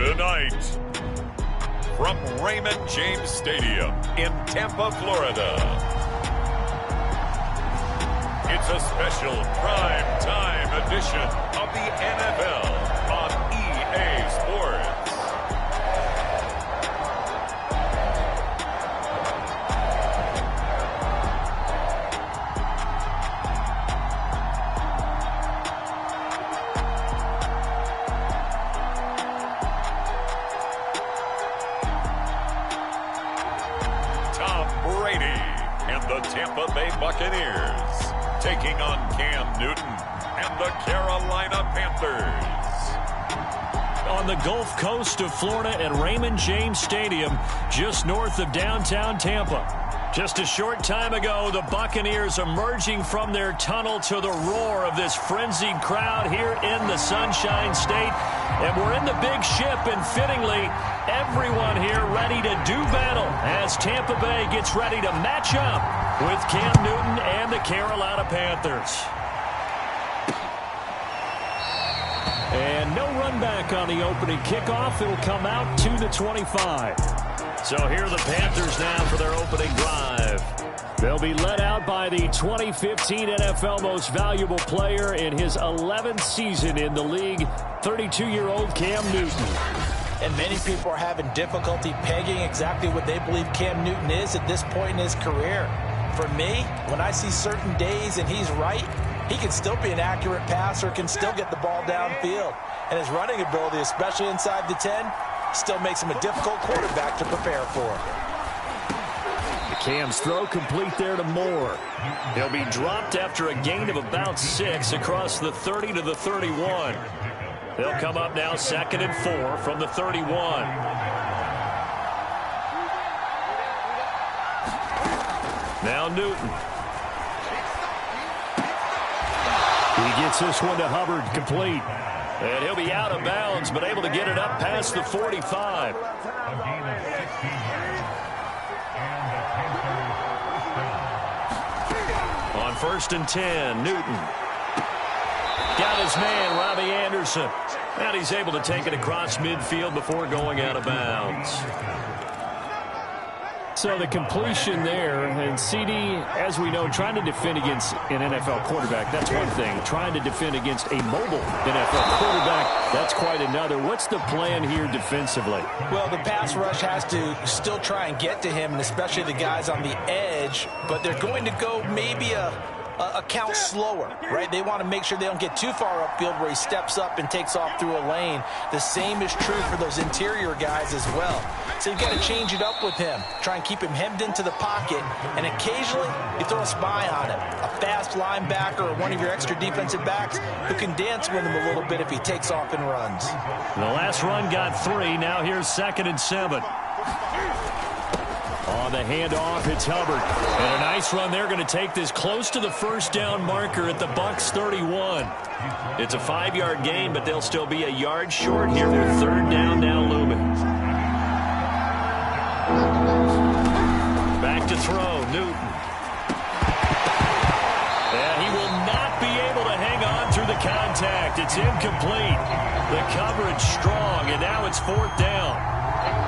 Tonight, from Raymond James Stadium in Tampa, Florida, it's a special prime time edition of the NFL on EA Sports. Tampa Bay Buccaneers taking on Cam Newton and the Carolina Panthers. On the Gulf Coast of Florida at Raymond James Stadium, just north of downtown Tampa. Just a short time ago, the Buccaneers emerging from their tunnel to the roar of this frenzied crowd here in the Sunshine State. And we're in the big ship, and fittingly, everyone here ready to do battle as Tampa Bay gets ready to match up with Cam Newton and the Carolina Panthers. And no run back on the opening kickoff. It'll come out to the 25. So here are the Panthers now for their opening drive. They'll be led out by the 2015 NFL Most Valuable Player in his 11th season in the league, 32-year-old Cam Newton. And many people are having difficulty pegging exactly what they believe Cam Newton is at this point in his career. For me, when I see certain days and he's right, he can still be an accurate passer, can still get the ball downfield. And his running ability, especially inside the 10, still makes him a difficult quarterback to prepare for. Cam's throw complete there to Moore. He'll be dropped after a gain of about 6 across the 30 to the 31. They'll come up now 2nd and 4 from the 31. Now Newton. He gets this one to Hubbard, complete. And he'll be out of bounds, but able to get it up past the 45. On 1st and 10, Newton. Got his man, Robbie Anderson. And he's able to take it across midfield before going out of bounds. So the completion there, and CD, as we know, trying to defend against an NFL quarterback, that's one thing. Trying to defend against a mobile NFL quarterback, that's quite another. What's the plan here defensively? Well, the pass rush has to still try and get to him, and especially the guys on the edge, but they're going to go maybe a count slower, right? They want to make sure they don't get too far upfield where he steps up and takes off through a lane. The same is true for those interior guys as well. So you've got to change it up with him. Try and keep him hemmed into the pocket, and occasionally you throw a spy on him. A fast linebacker or one of your extra defensive backs who can dance with him a little bit if he takes off and runs. The last run got 3. Now here's 2nd and 7. On the handoff, it's Hubbard. And a nice run. They're going to take this close to the first down marker at the Bucs 31. It's a 5-yard gain, but they'll still be a yard short here. Their 3rd down now looming. Back to throw, Newton. And he will not be able to hang on through the contact. It's incomplete. The coverage strong, and now it's 4th down.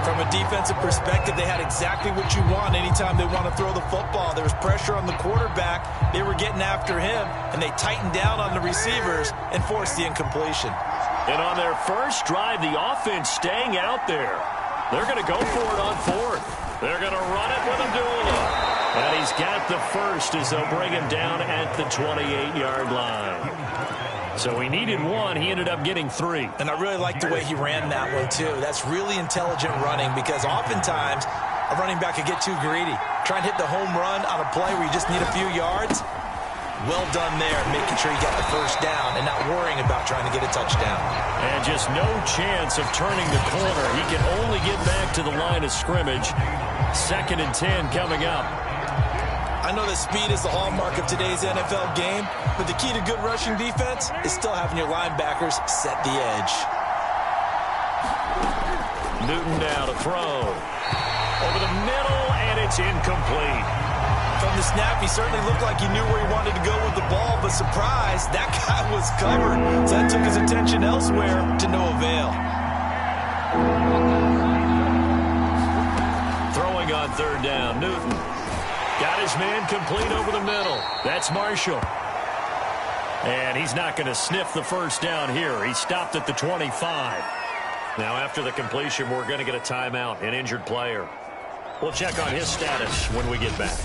From a defensive perspective, they had exactly what you want anytime they want to throw the football. There was pressure on the quarterback. They were getting after him, and they tightened down on the receivers and forced the incompletion. And on their first drive, the offense staying out there. They're going to go for it on 4th. They're going to run it with Abdullah. And he's got the first as they'll bring him down at the 28-yard line. So he needed 1. He ended up getting 3. And I really like the way he ran that one, too. That's really intelligent running because oftentimes a running back could get too greedy. Try and hit the home run on a play where you just need a few yards. Well done there, making sure you got the first down and not worrying about trying to get a touchdown. And just no chance of turning the corner. He can only get back to the line of scrimmage. 2nd and 10 coming up. I know that speed is the hallmark of today's NFL game, but the key to good rushing defense is still having your linebackers set the edge. Newton now to throw. Over the middle, and it's incomplete. From the snap, he certainly looked like he knew where he wanted to go with the ball, but surprise, that guy was covered. So that took his attention elsewhere to no avail. Throwing on third down, Newton. Got his man complete over the middle. That's Marshall. And he's not going to sniff the first down here. He stopped at the 25. Now after the completion, we're going to get a timeout, an injured player. We'll check on his status when we get back.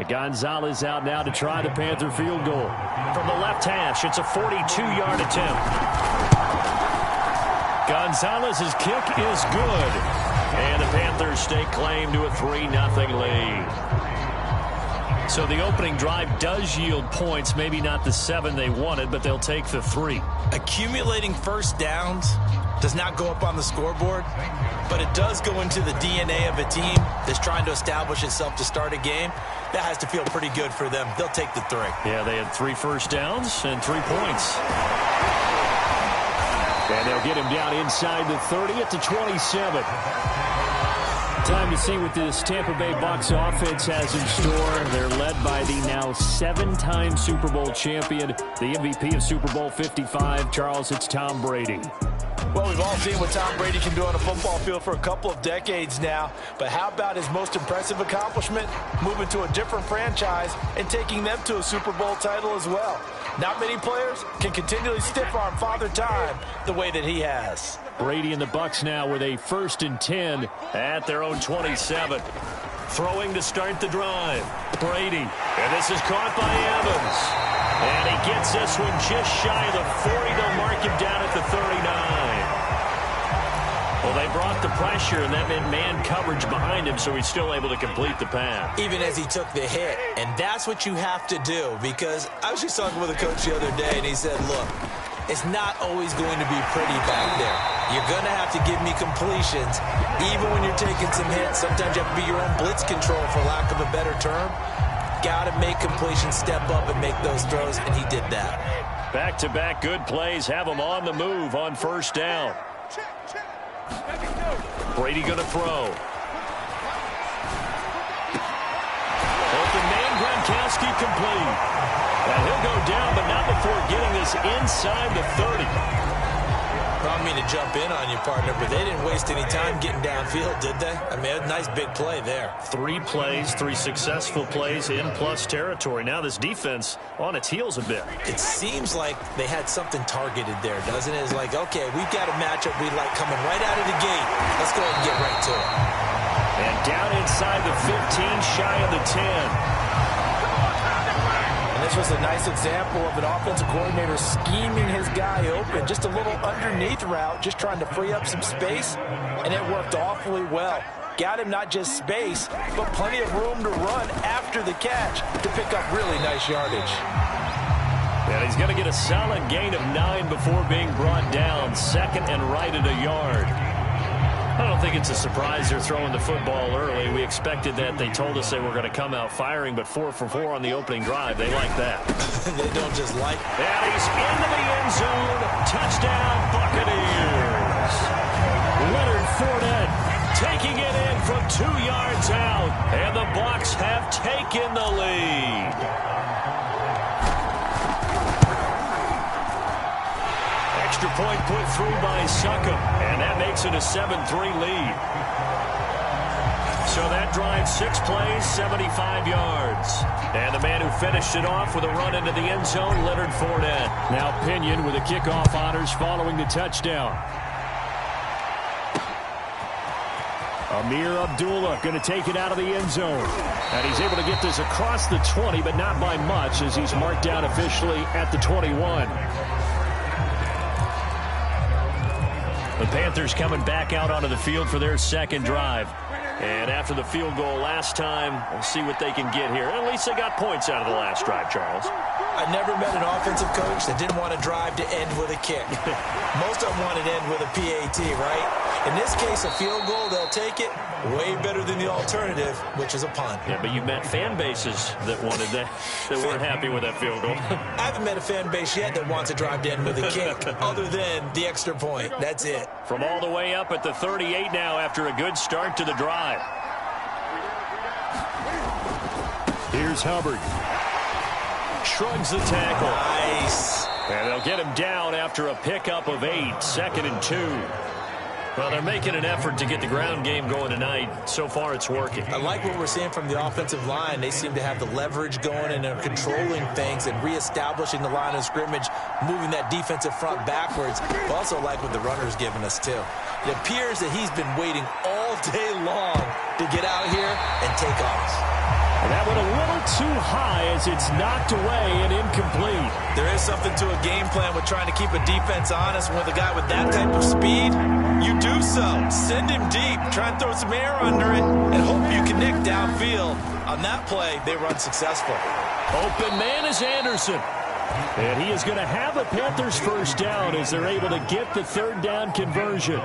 Gonzalez out now to try the Panther field goal. From the left hash, it's a 42-yard attempt. Gonzalez's kick is good. And the Panthers stake claim to a 3-0 lead. So the opening drive does yield points, maybe not the 7 they wanted, but they'll take the 3. Accumulating first downs does not go up on the scoreboard, but it does go into the DNA of a team that's trying to establish itself to start a game. That has to feel pretty good for them. They'll take the 3. Yeah, they had 3 first downs and 3 points. And they'll get him down inside the 30 at the 27. Time to see what this Tampa Bay Bucs offense has in store. They're led by the now 7-time Super Bowl champion, the MVP of Super Bowl 55. Charles, it's Tom Brady. Well, we've all seen what Tom Brady can do on a football field for a couple of decades now. But how about his most impressive accomplishment? Moving to a different franchise and taking them to a Super Bowl title as well. Not many players can continually stiff-arm Father Time the way that he has. Brady and the Bucs now with a 1st and 10 at their own 27. Throwing to start the drive. Brady. And this is caught by Evans. And he gets this one just shy of the 40. They'll mark him down at the 39. Well, they brought the pressure, and that meant man coverage behind him, so he's still able to complete the pass. Even as he took the hit. And that's what you have to do, because I was just talking with a coach the other day, and he said, look, it's not always going to be pretty back there. You're going to have to give me completions. Even when you're taking some hits, sometimes you have to be your own blitz control, for lack of a better term. Got to make completions, step up and make those throws, and he did that. Back-to-back good plays have him on the move on first down. Brady going to throw. Open man, Gronkowski complete. And he'll go down, but not before getting this inside the 30. I don't mean to jump in on you, partner, but they didn't waste any time getting downfield, did they? I mean, a nice big play there. 3 plays, 3 successful plays in plus territory. Now this defense on its heels a bit. It seems like they had something targeted there, doesn't it? It's like, okay, we've got a matchup we like coming right out of the gate. Let's go ahead and get right to it. And down inside the 15, shy of the 10. This was a nice example of an offensive coordinator scheming his guy open. Just a little underneath route, just trying to free up some space, and it worked awfully well. Got him not just space, but plenty of room to run after the catch to pick up really nice yardage. And he's going to get a solid gain of 9 before being brought down. 2nd and right at a yard. I don't think it's a surprise they're throwing the football early. We expected that. They told us they were going to come out firing, but 4 for 4 on the opening drive. They like that. They don't just like. And he's into the end zone. Touchdown, Buccaneers. Leonard Fournette taking it in from 2 yards out. And the Bucs have taken the lead. Extra point put through by Succop, and that makes it a 7-3 lead. So that drive, 6 plays, 75 yards. And the man who finished it off with a run into the end zone, Leonard Fournette. Now Pinion with the kickoff honors following the touchdown. Amir Abdullah going to take it out of the end zone. And he's able to get this across the 20, but not by much, as he's marked down officially at the 21. The Panthers coming back out onto the field for their 2nd drive. And after the field goal last time, we'll see what they can get here. At least they got points out of the last drive, Charles. I never met an offensive coach that didn't want to drive to end with a kick. Most of them wanted to end with a PAT, right? In this case, a field goal, they'll take it. Way better than the alternative, which is a punt. Yeah, but you've met fan bases that wanted that, that weren't happy with that field goal. I haven't met a fan base yet that wants to drive to end with a kick, other than the extra point. That's it. From all the way up at the 38 now after a good start to the drive. Here's Hubbard. Shrugs the tackle. Nice. And they'll get him down after a pickup of 8, 2nd and 2. Well, they're making an effort to get the ground game going tonight. So far, it's working. I like what we're seeing from the offensive line. They seem to have the leverage going, and they're controlling things and reestablishing the line of scrimmage, moving that defensive front backwards. But also like what the runner's giving us, too. It appears that he's been waiting all day long to get out here and take off. And that went a little too high as it's knocked away and incomplete. There is something to a game plan with trying to keep a defense honest. With a guy with that type of speed, you do so. Send him deep. Try and throw some air under it and hope you connect downfield. On that play, they run successful. Open man is Anderson. And he is going to have the Panthers first down as they're able to get the 3rd down conversion.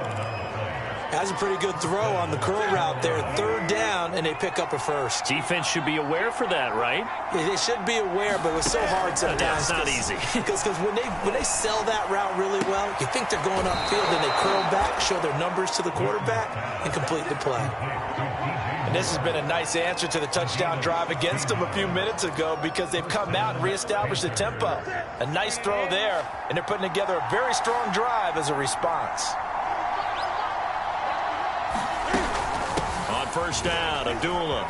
Has a pretty good throw on the curl route there. 3rd down, and they pick up a first. Defense should be aware for that, right? Yeah, they should be aware, but it was so hard sometimes. That's not easy. Because when they sell that route really well, you think they're going upfield, and they curl back, show their numbers to the quarterback, and complete the play. And this has been a nice answer to the touchdown drive against them a few minutes ago because they've come out and reestablished the tempo. A nice throw there, and they're putting together a very strong drive as a response. First down, Abdullah.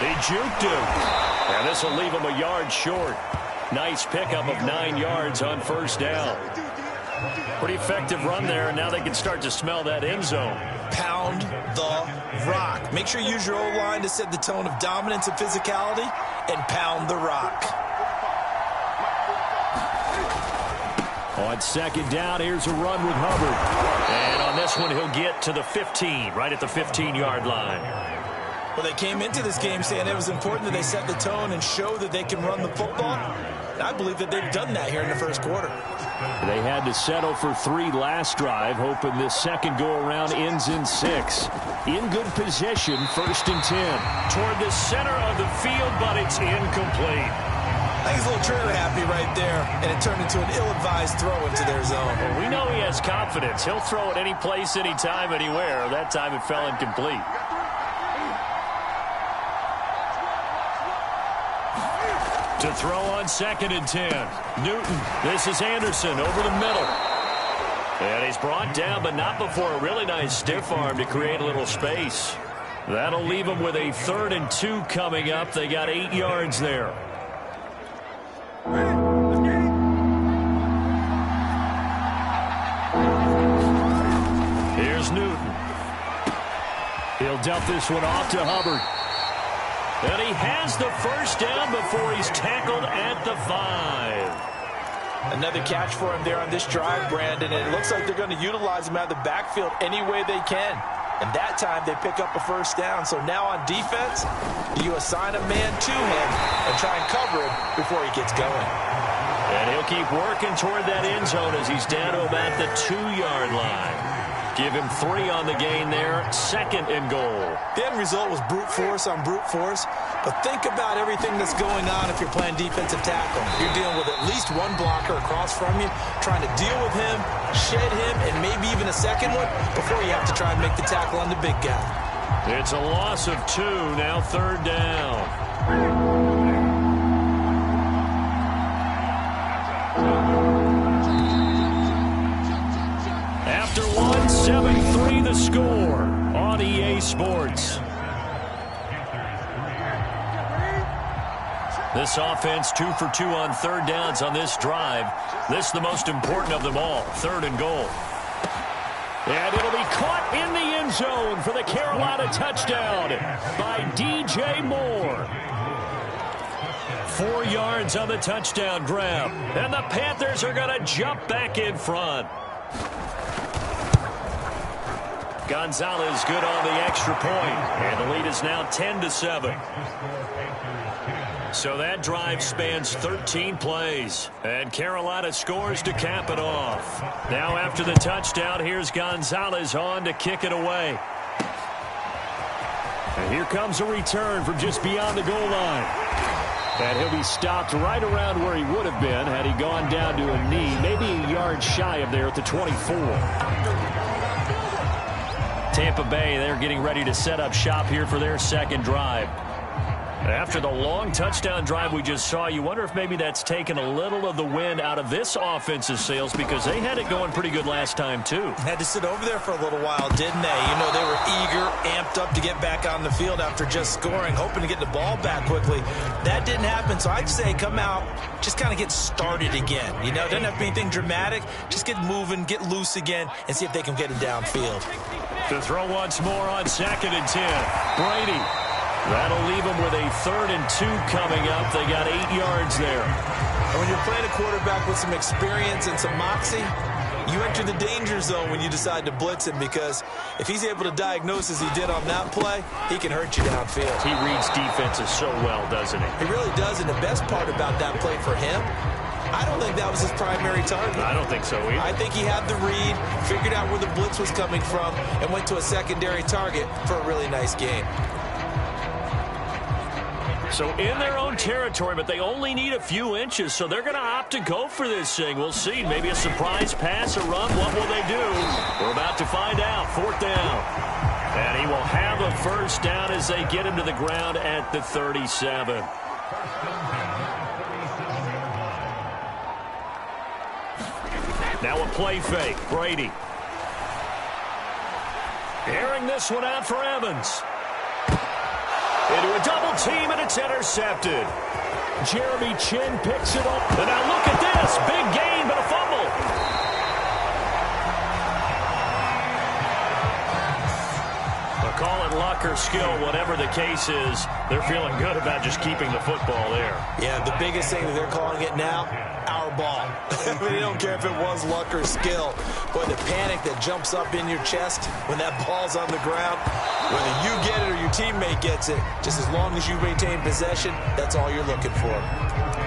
They juked him. And this will leave him a yard short. Nice pickup of 9 yards on first down. Pretty effective run there, and now they can start to smell that end zone. Pound the rock. Make sure you use your O-line to set the tone of dominance and physicality, and pound the rock. On 2nd down, here's a run with Hubbard. And on this one, he'll get to the 15, right at the 15-yard line. Well, they came into this game saying it was important that they set the tone and show that they can run the football. And I believe that they've done that here in the first quarter. They had to settle for 3 last drive, hoping this second go-around ends in 6. In good position, 1st and 10. Toward the center of the field, but it's incomplete. I think he's a little trailer happy right there, and it turned into an ill-advised throw into their zone. Well, we know he has confidence. He'll throw it any place, anytime, anywhere. That time it fell incomplete. To throw on 2nd and 10. Newton. This is Anderson over the middle. And he's brought down, but not before a really nice stiff arm to create a little space. That'll leave him with a 3rd and 2 coming up. They got 8 yards there. Here's Newton. He'll dump this one off to Hubbard. And he has the first down before he's tackled at the 5. Another catch for him there on this drive, Brandon, and it looks like they're going to utilize him out of the backfield any way they can. And that time they pick up a first down. So now on defense, do you assign a man to him and try and cover him before he gets going? And he'll keep working toward that end zone as he's down to about the 2-yard line. Give him 3 on the gain there. 2nd and goal. The end result was brute force on brute force. But think about everything that's going on if you're playing defensive tackle. You're dealing with at least one blocker across from you, trying to deal with him, shed him, and maybe even a second one before you have to try and make the tackle on the big guy. It's a loss of 2, now 3rd down. After 7-3 the score on EA Sports. This offense 2 for 2 on 3rd downs on this drive. This the most important of them all, 3rd and goal. And it'll be caught in the end zone for the Carolina touchdown by DJ Moore. 4 yards on the touchdown grab. And the Panthers are going to jump back in front. Gonzalez good on the extra point, and the lead is now 10-7. So that drive spans 13 plays, and Carolina scores to cap it off. Now after the touchdown, here's Gonzalez on to kick it away. And here comes a return from just beyond the goal line. And he'll be stopped right around where he would have been had he gone down to a knee, maybe a yard shy of there at the 24. Tampa Bay, they're getting ready to set up shop here for their second drive. After the long touchdown drive we just saw, you wonder if maybe that's taken a little of the wind out of this offense's sails, because they had it going pretty good last time, too. Had to sit over there for a little while, didn't they? You know, they were eager, amped up to get back on the field after just scoring, hoping to get the ball back quickly. That didn't happen, so I'd say come out, just kind of get started again. You know, doesn't have to be anything dramatic. Just get moving, get loose again, and see if they can get it downfield. To throw once more on 2nd and 10. Brady. That'll leave them with a 3rd and 2 coming up. They got 8 yards there. And when you're playing a quarterback with some experience and some moxie, you enter the danger zone when you decide to blitz him, because if he's able to diagnose as he did on that play, he can hurt you downfield. He reads defenses so well, doesn't he? He really does, and the best part about that play for him, I don't think that was his primary target. I don't think so either. I think he had the read, figured out where the blitz was coming from, and went to a secondary target for a really nice game. So in their own territory, but they only need a few inches, so they're going to opt to go for this thing. We'll see. Maybe a surprise pass, a run. What will they do? We're about to find out. 4th down. And he will have a 1st down as they get him to the ground at the 37. Now a play fake. Brady. Airing this one out for Evans. Into a double team, and it's intercepted. Jeremy Chin picks it up. And now look at this. Big gain, but a fumble. They'll call it luck or skill, whatever the case is. They're feeling good about just keeping the football there. Yeah, the biggest thing that they're calling it now, our ball. I mean, they don't care if it was luck or skill. Boy, the panic that jumps up in your chest when that ball's on the ground, whether you get it or your teammate gets it, just as long as you maintain possession, that's all you're looking for.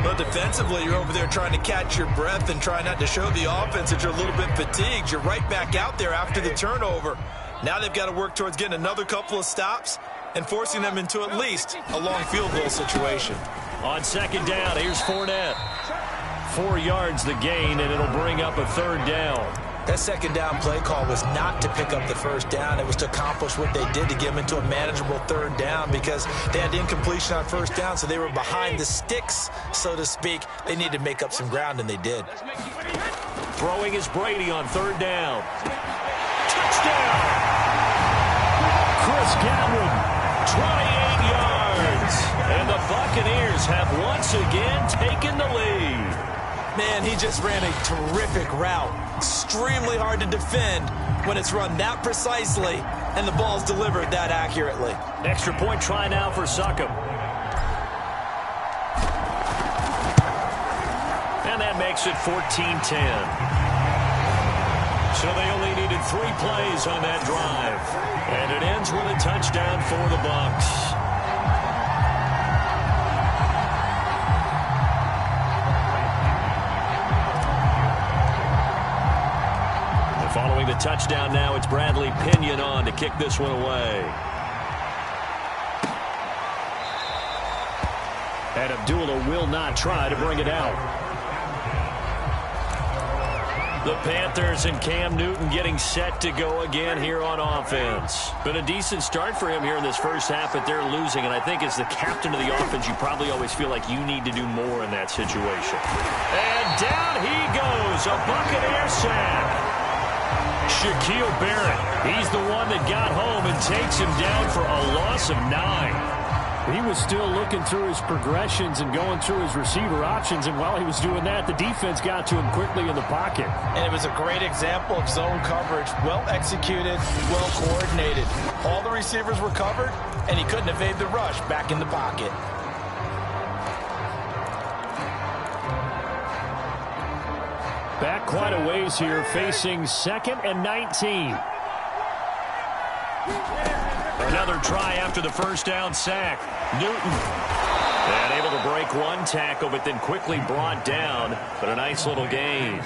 But defensively, you're over there trying to catch your breath and try not to show the offense that you're a little bit fatigued. You're right back out there after the turnover. Now they've got to work towards getting another couple of stops and forcing them into at least a long field goal situation. On 2nd down, here's Fournette. 4 yards the gain, and it'll bring up a 3rd down. That 2nd down play call was not to pick up the 1st down. It was to accomplish what they did, to get them into a manageable 3rd down, because they had incompletion on 1st down, so they were behind the sticks, so to speak. They needed to make up some ground, and they did. Throwing is Brady on 3rd down. Touchdown! Chris Godwin, 28 yards. And the Buccaneers have once again taken the lead. Man, he just ran a terrific route. Extremely hard to defend when it's run that precisely and the ball's delivered that accurately. Extra point try now for Succop. And that makes it 14-10. So they only needed 3 plays on that drive. And it ends with a touchdown for the Bucs. Following the touchdown now, it's Bradley Pinion on to kick this one away. And Abdullah will not try to bring it out. The Panthers and Cam Newton getting set to go again here on offense. Been a decent start for him here in this first half, but they're losing. And I think as the captain of the offense, you probably always feel like you need to do more in that situation. And down he goes, a Buccaneer sack. Shaquille Barrett, he's the one that got home and takes him down for a loss of 9. He was still looking through his progressions and going through his receiver options, and while he was doing that, the defense got to him quickly in the pocket. And it was a great example of zone coverage, well executed, well coordinated. All the receivers were covered, and he couldn't evade the rush back in the pocket. Back quite a ways here, facing 2nd and 19. Another try after the 1st down sack. Newton. And able to break one tackle, but then quickly brought down. But a nice little gain.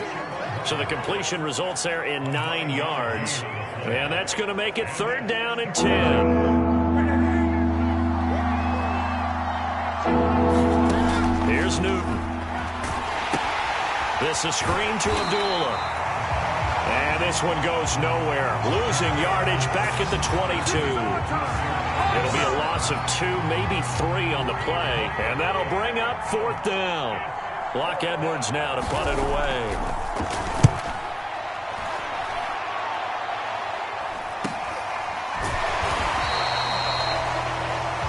So the completion results there in 9 yards. And that's going to make it 3rd down and 10. Here's Newton. This is screen to Abdullah. And this one goes nowhere. Losing yardage back at the 22. It'll be a loss of 2, maybe 3 on the play, and that'll bring up 4th down. Block Edwards now to punt it away.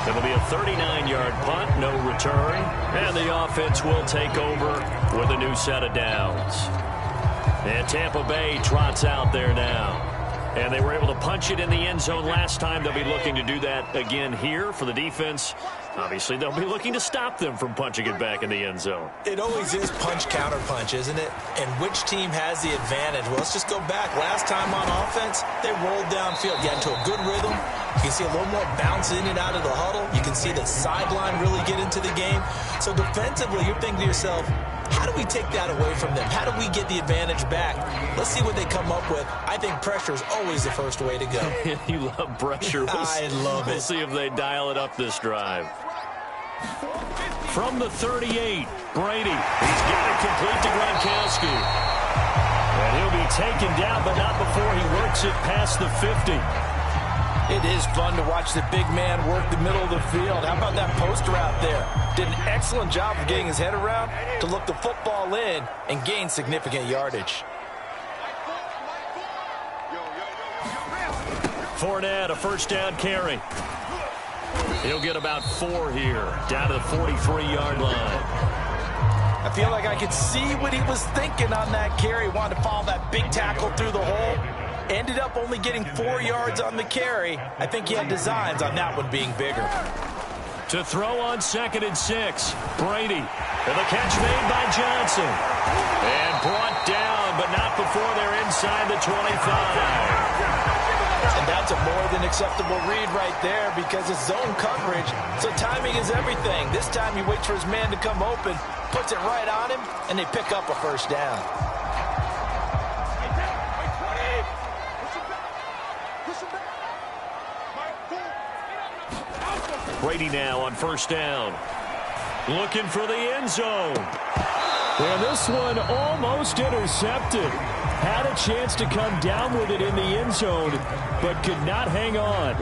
It'll be a 39-yard punt, no return, and the offense will take over with a new set of downs. And Tampa Bay trots out there now. And they were able to punch it in the end zone last time. They'll be looking to do that again here for the defense. Obviously, they'll be looking to stop them from punching it back in the end zone. It always is punch-counter-punch, isn't it? And which team has the advantage? Well, let's just go back. Last time on offense, they rolled downfield, got into a good rhythm. You can see a little more bounce in and out of the huddle. You can see the sideline really get into the game. So defensively, you're thinking to yourself, how do we take that away from them? How do we get the advantage back? Let's see what they come up with. I think pressure is always the first way to go. You love pressure. I love it. We'll see if they dial it up this drive. From the 38, Brady. He's got it complete to Gronkowski. And he'll be taken down, but not before he works it past the 50. It is fun to watch the big man work the middle of the field. How about that post route there? Did an excellent job of getting his head around to look the football in and gain significant yardage. Fournette, a first down carry. He'll get about 4 here, down to the 43-yard line. I feel like I could see what he was thinking on that carry. Wanted to follow that big tackle through the hole. Ended up only getting 4 yards on the carry. I think he had designs on that one being bigger. To throw on 2nd and 6, Brady. And the catch made by Johnson. And brought down, but not before they're inside the 25. And that's a more than acceptable read right there because it's zone coverage. So timing is everything. This time he waits for his man to come open, puts it right on him, and they pick up a first down. Brady now on first down. Looking for the end zone. And this one almost intercepted. Had a chance to come down with it in the end zone, but could not hang on.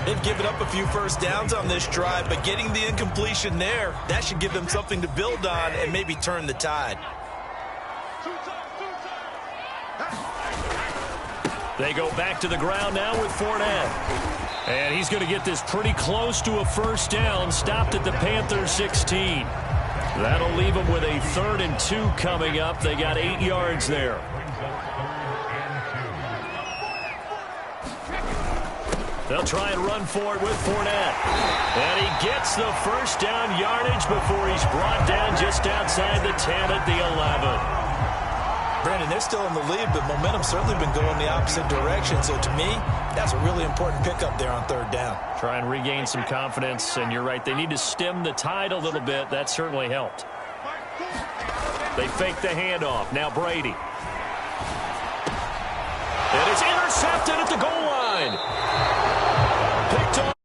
They've given up a few first downs on this drive, but getting the incompletion there, that should give them something to build on and maybe turn the tide. They go back to the ground now with Fournette. And he's going to get this pretty close to a first down, stopped at the Panthers 16. That'll leave them with a 3rd and 2 coming up. They got 8 yards there. They'll try and run for it with Fournette. And he gets the first down yardage before he's brought down just outside the 10 at the 11. Brandon, they're still in the lead, but momentum's certainly been going the opposite direction. So to me, that's a really important pickup there on 3rd down. Try and regain some confidence, and you're right. They need to stem the tide a little bit. That certainly helped. They fake the handoff. Now Brady. And it's intercepted at the goal line. Picked up.